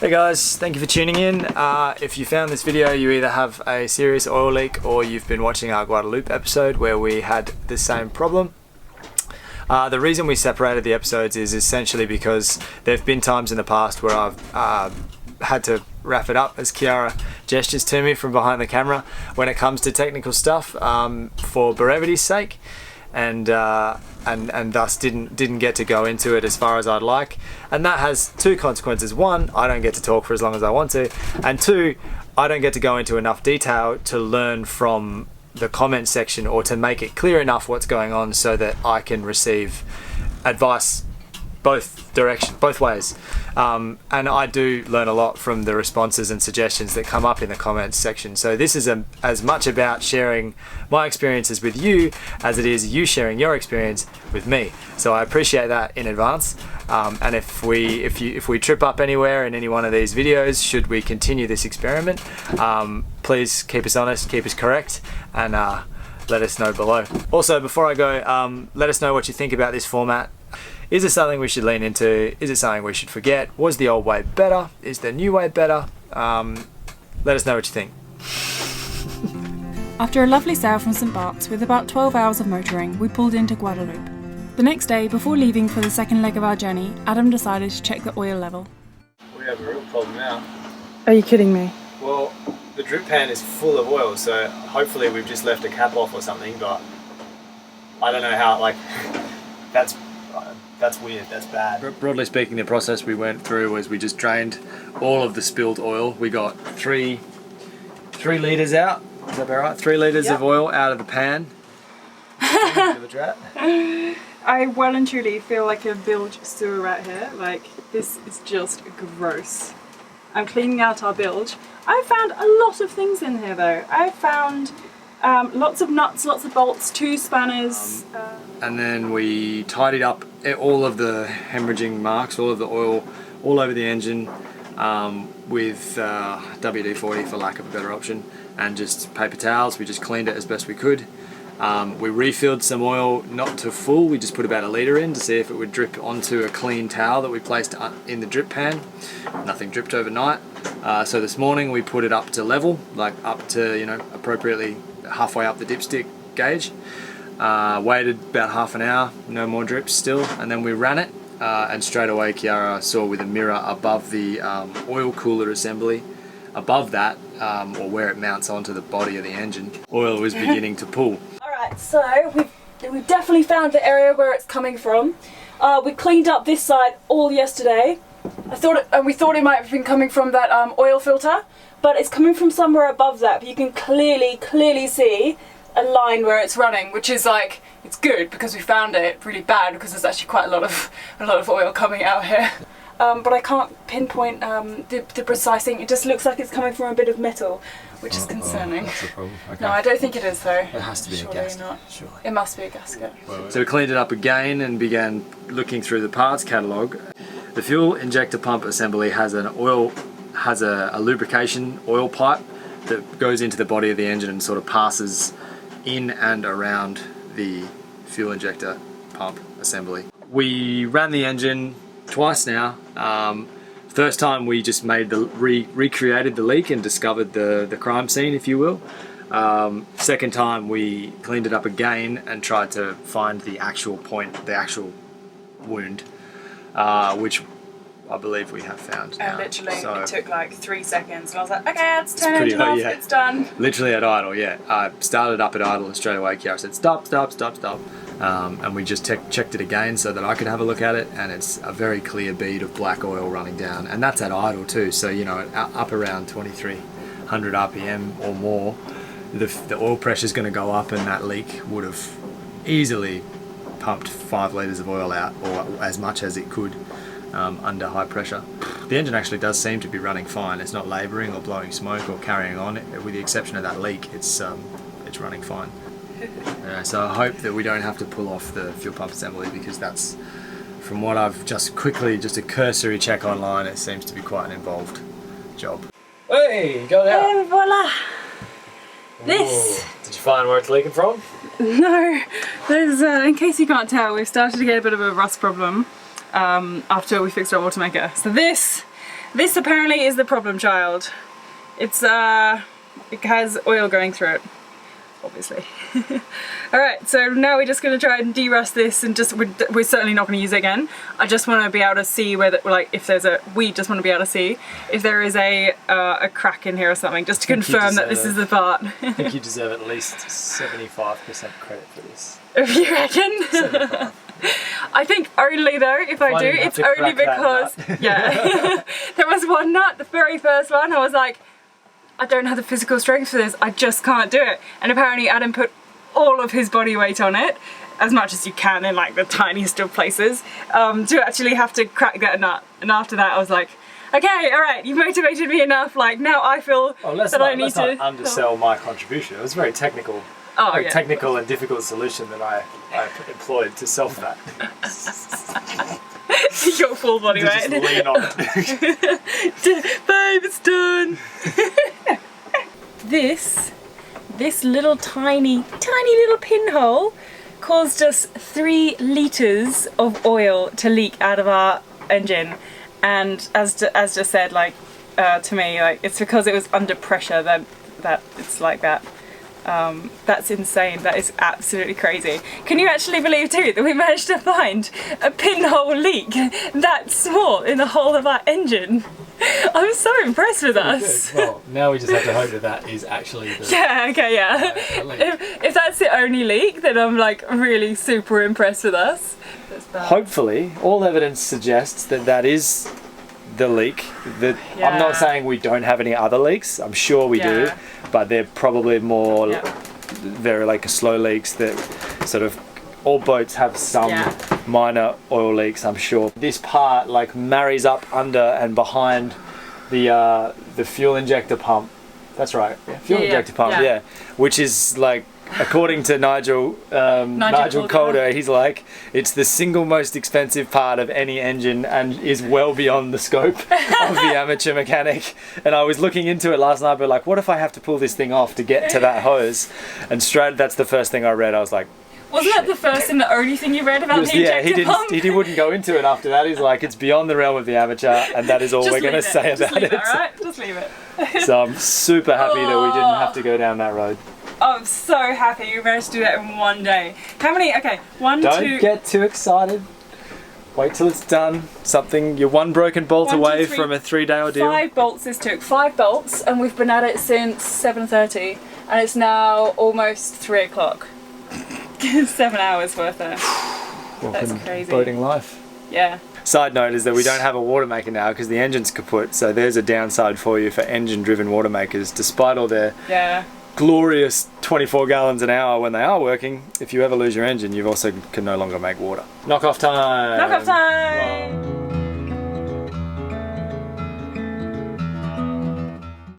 Hey guys, thank you for tuning in. If you found this video, you either have a serious oil leak or you've been watching our Guadeloupe episode where we had the same problem. The reason we separated the episodes is essentially because there have been times in the past where I've had to wrap it up as Khiara gestures to me from behind the camera when it comes to technical stuff for brevity's sake, and thus didn't get to go into it as far as I'd like, and that has two consequences. One, I don't get to talk for as long as I want to, and two, I don't get to go into enough detail to learn from the comment section or to make it clear enough what's going on so that I can receive advice both ways. And I do learn a lot from the responses and suggestions that come up in the comments section. So this is as much about sharing my experiences with you as it is you sharing your experience with me. So I appreciate that in advance. And if we trip up anywhere in any one of these videos, should we continue this experiment, please keep us honest, keep us correct, and let us know below. Also, before I go, let us know what you think about this format. Is it something we should lean into? Is it something we should forget? Was the old way better? Is the new way better? Let us know what you think. After a lovely sail from St Bart's with about 12 hours of motoring, we pulled into Guadeloupe. The next day, before leaving for the second leg of our journey, Adam decided to check the oil level. We have a real problem now. Are you kidding me? Well, the drip pan is full of oil, so hopefully we've just left a cap off or something, but I don't know how, like, that's weird, that's bad. Broadly speaking, the process we went through was we just drained all of the spilled oil. We got three litres out, is that about right? 3 litres of oil out of the pan. I well and truly feel like a bilge sewer right here. Like, this is just gross. I'm cleaning out our bilge. I found a lot of things in here though. I found lots of nuts, lots of bolts, 2 spanners. And then we tidied up all of the hemorrhaging marks, all of the oil all over the engine with WD-40 for lack of a better option, and just paper towels. We just cleaned it as best we could. We refilled some oil, not to full, we just put about 1 litre in to see if it would drip onto a clean towel that we placed in the drip pan. Nothing dripped overnight. So this morning we put it up to level, like up to, you know, appropriately halfway up the dipstick gauge. Waited about half an hour, no more drips still, and then we ran it, and straight away Khiara saw with a mirror above the oil cooler assembly, above that, or where it mounts onto the body of the engine, oil was beginning to pool. Alright, so we've definitely found the area where it's coming from. We cleaned up this side all yesterday. We thought it might have been coming from that oil filter, but it's coming from somewhere above that. But you can clearly see a line where it's running, which is like, it's good because we found it. Really bad because there's actually quite a lot of oil coming out here. But I can't pinpoint the precise thing. It just looks like it's coming from a bit of metal, which is concerning. That's the problem. Okay. No, I don't think it is though. It has to be a gasket. Not. Surely. It must be a gasket. So we cleaned it up again and began looking through the parts catalogue. The fuel injector pump assembly has a lubrication oil pipe that goes into the body of the engine and sort of passes in and around the fuel injector pump assembly. We ran the engine twice now. First time we just made recreated the leak and discovered the crime scene, if you will. Second time we cleaned it up again and tried to find the actual point, the actual wound, which I believe we have found now. And literally, so, it took like 3 seconds, and I was like, okay, let's turn it off, yeah. it's done. Literally at idle, yeah. I started up at idle and straight away Khiara said, stop. And we just checked it again so that I could have a look at it, and it's a very clear bead of black oil running down. And that's at idle too, so you know, up around 2300 RPM or more, the oil pressure is going to go up, and that leak would have easily pumped 5 litres of oil out, or as much as it could. Under high pressure. The engine actually does seem to be running fine. It's not labouring or blowing smoke or carrying on. With the exception of that leak, it's running fine. So I hope that we don't have to pull off the fuel pump assembly, because that's, from what I've just a cursory check online, it seems to be quite an involved job. Hey, got it out. And voila! This! Did you find where it's leaking from? No, there's, in case you can't tell, we've started to get a bit of a rust problem after we fixed our alternator. So this This apparently is the problem child. It's it has oil going through it, obviously. Alright, so now we're just going to try and de-rust this, and just we're certainly not going to use it again. I just want to be able to see whether, like, if there's we just want to be able to see if there is a crack in here or something, just to confirm that this is the part. I think you deserve at least 75% credit for this. You reckon? 75. I think only though, if I do, it's only because, yeah. There was one nut, the very first one, I was like, I don't have the physical strength for this, I just can't do it. And apparently Adam put all of his body weight on it, as much as you can in like the tiniest of places, to actually have to crack that nut. And after that I was like, okay, alright, you've motivated me enough, like now I feel I need to... Let's not undersell my contribution. It was very technical. Technical and difficult solution that I employed to solve that. Your full body weight. Just lean on it. Babe, it's done. This little tiny little pinhole caused us 3 litres of oil to leak out of our engine, and as just said, like to me, like it's because it was under pressure that it's like that. That's insane. That is absolutely crazy. Can you actually believe too that we managed to find a pinhole leak that small in the whole of our engine? I'm so impressed with us. Well, now we just have to hope that is actually the... Yeah, okay, yeah. If that's the only leak, then I'm like really super impressed with us. Hopefully, all evidence suggests that is the leak. I'm not saying we don't have any other leaks. I'm sure we do, but they're probably more very like slow leaks that sort of all boats have some minor oil leaks, I'm sure. This part like marries up under and behind the fuel injector pump. That's right. Fuel injector pump, which is like, according to Nigel Calder, he's like, it's the single most expensive part of any engine and is well beyond the scope of the amateur mechanic. And I was looking into it last night, but like, what if I have to pull this thing off to get to that hose? And straight, that's the first thing I read. I was like, wasn't that the first and the only thing you read about the injector pump? He wouldn't go into it after that. He's like, it's beyond the realm of the amateur, and that is all we're going to say about it. Alright, just leave it. So I'm super happy that we didn't have to go down that road. I'm so happy you managed to do that in one day. How many? Okay, Don't get too excited. Wait till it's done. You're one broken bolt away from a 3-day ordeal. 5 bolts this took. 5 bolts, and we've been at it since 7:30, and it's now almost 3 o'clock. 7 hours worth of. That's crazy. Boating life. Yeah. Side note is that we don't have a water maker now because the engine's kaput, so there's a downside for you for engine-driven water makers. Despite all their glorious 24 gallons an hour when they are working, if you ever lose your engine, you also can no longer make water. Knock off time! Knock off time!